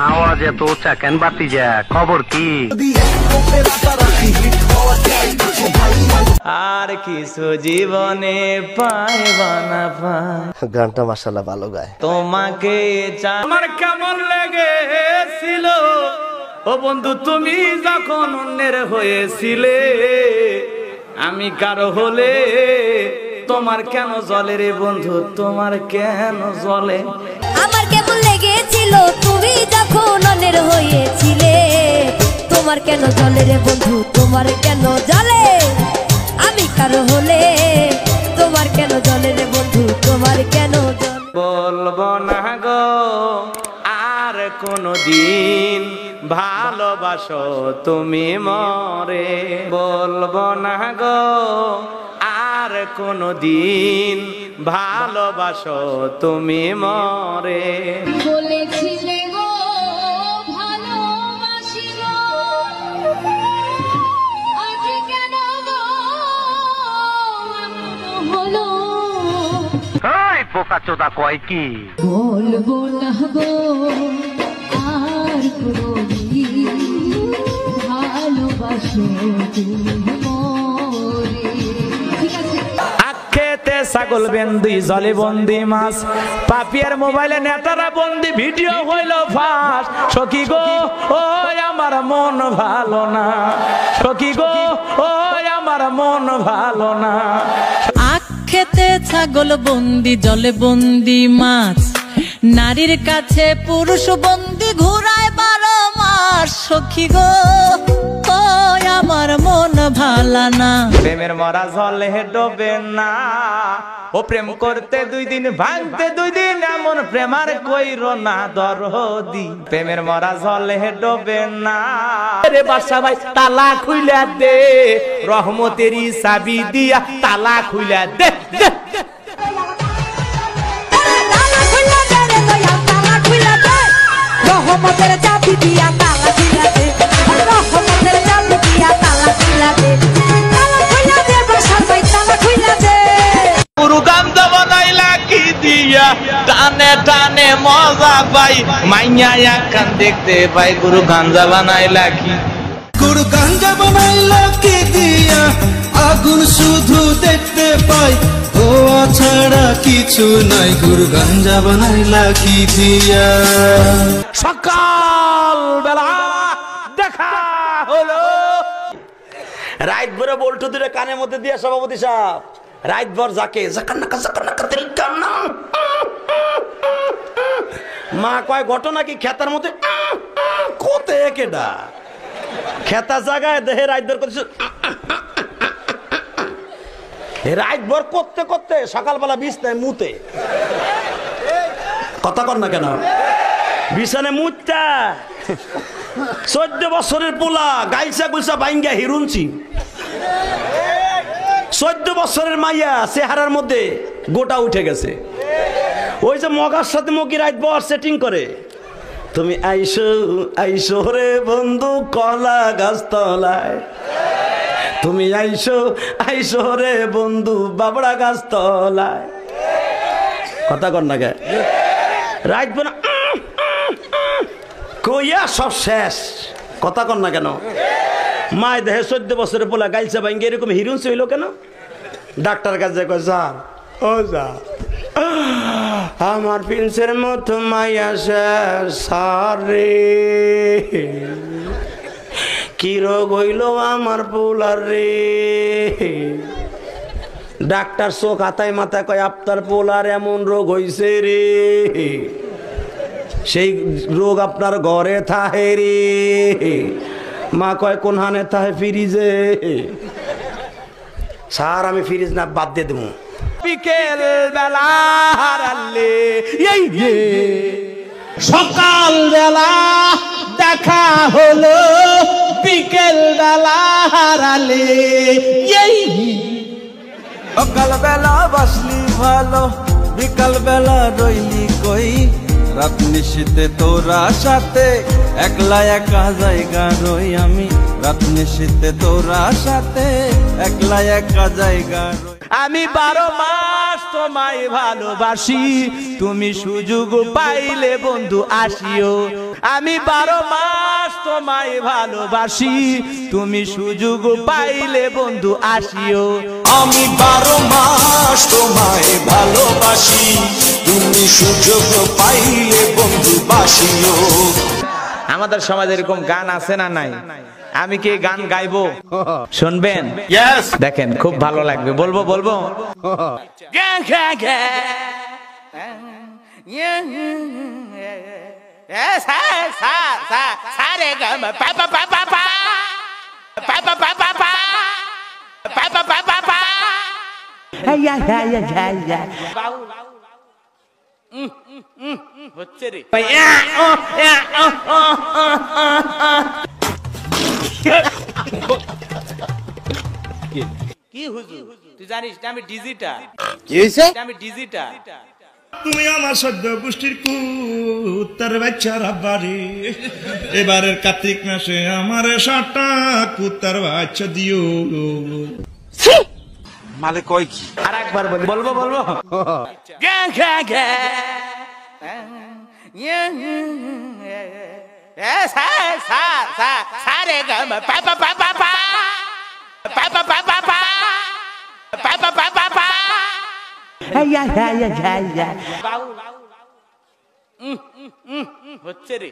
আওয়াজ এত উঁচা কেন বাতিজা? খবর কি? আর কিছু জীবনে পাইবা না পাই। গানটা মাশাআল্লাহ ভালো গায়। তোমাকে আমার কেমন লেগেছিল ও বন্ধু তুমি যখন অন্যের হয়েছিলে, আমি কারো হলে তোমার কেন জ্বলে রে বন্ধু, তোমার কেন জ্বলে? আমার কেমন লেগেছিল তুমি যখন অন্যের হয়েছিলে, তোমার কেন জ্বলে রে বন্ধু, তোমার কেন জ্বলে? আমি কারো হলে তোমার কেন জ্বলে রে বন্ধু, তোমার কেন জ্বলে? বলবো না গো আর কোনদিন ভালোবাসো তুমি মরে, বলবো না গো আর কোনদিন ভালোবাসো তুমি মরে। বলেছিলে গো ভালোবাসি গো, আজ কেন গো হলো? এই পোকাচোদা কয় কি? বলবো না গো আর কোনদিন ভালোবাসো তুমি মরে। ঠিক আছে। আখেতে ছাগল বন্দি জলে বন্দি মাছ, পাপিয়ার মোবাইলে নেতারা বন্দি ভিডিও হইল ফাঁস। সখী গো ও আমার মন ভালো না, সখী গো ও আমার মন ভালো না। খেতে ছাগল বন্দি জলে বন্দি মাছ, নারীর কাছে পুরুষ বন্দি ঘুরায় 12 মাস। সখী গো ও আমার মন ভালা না। প্রেমের মরা জলে ডোবে না, ও প্রেম করতে 2 দিন ভাঙতে 2 দিন, এমন প্রেমার কইরো না দরদি। প্রেমের মরা জলে ডোবে না রে বাদশা ভাই, তালা খুইলা দে, রহমতেরই চাবি দিয়া তালা খুইলা দে। রহমতের চাবি দিয়া তালা খুইলা দে, রহমতের চাবি দিয়া তালা খুইলা দে, তালা খুইলা দে বাসার ভাই, তালা খুইলা দে। গুরু গাঞ্জা বানাইলা কি দিয়া, টানে টানে মজা পাই, মাইয়া একখান দেখতে পাই। গুরু গাঞ্জা বানাইলা কি, গুরু গাঞ্জা বানাইলা কি দিয়া, আগুন শুধু দেখতে পাই, ধোয়া ছাড়া কিছু নাই। গুরু গাঞ্জা বানাইলা কি দিয়া। সকাল বেলা দেখা হলো, রাত ভরে বল্টু দূরে কানের মধ্যে দিয়ে সভাপতি সাহেব রাত ভর যাকে মা কয় ঘটনা কি খেতার মধ্যে কোতে কেডা খেতা জায়গায় দেহে রাত ভর করছে, রাত ভর করতে করতে সকালবেলা বিছনায় মুতে। কথা কর না কেন? বিছানে মুতটা 14 বছরের পোলা গাইসা গুলসা বাইঙ্গা হিরুনছি, 14 বছরের মাইয়া চেহারার মধ্যে গোটা উঠে গেছে। ওই যে মগার সাথে মগি রাত বর সেটিং করে, তুমি আইসো আইসো রে বন্ধু কলা গাছ তলায়, তুমি আইসো আইসো রে বন্ধু বাবড়া গাছ তলায়। কথা কর না কে? রাত বনা কইয়া সব শেষ। কথা কর না কেন? মায় দেহে 14 বছরের পোলা গাইলছে ভাঙ্গে এরকম হিরুন হইল কেন? ডাক্তার কাছে কয় স্যার, ও স্যার আমার প্রিন্সের মতো মাইয়া শেষ সারে, কি রোগ হইল আমার পোলার রে। ডাক্তার চোখ হাতায় মাথায় কয় আপনার পোলার এমন রোগ হইছে রে, সেই রোগ আপনার ঘরে থাহে রে। মা কয় কোন হানে থাহে? ফ্রিজে। স্যার আমি ফ্রিজ না বাদ দিয়ে দেবো। বিকেল বেলা হারালে সকাল বেলা দেখা হলো, বিকেল বেলা হারালে সকাল বেলা বাসলি ভালো, বিকাল বেলা রইলি কই, রাত নিশীতে তোরা সাথে একলা একা জায়গা রই আমি রাত নিশীতে তোরা সাথে একলা একা জায়গা রই আমি 12 মাস তোমায় ভালোবাসি তুমি সুযোগ পাইলে বন্ধু আসিও আমি 12 মাস তোমায় ভালোবাসি তুমি সুযোগ পাইলে বন্ধু আসিও আমি 12 মাস তোমায় ভালোবাসি তুমি সুযোগ পাইলে বন্ধু বাসিও আমাদের সমাজে এরকম গান আছে না নাই আমি কি গান গাইবো শুনবেন দেখেন খুব ভালো লাগবে বলবো বলবো হচ্ছে রে কি হুজুর তুই জানিস না আমি ডিজিটাল কি হয়েছে? আমি ডিজিটাল তুমি আমার সদ্য গোষ্ঠীর কুত্তার বাচ্চারা বাড়ি এবারের কার্তিক মাসে আমার 7টা কুত্তার বাচ্চা দিও মালে কয় কি আর একবার বলবো বলবো হচ্ছে রে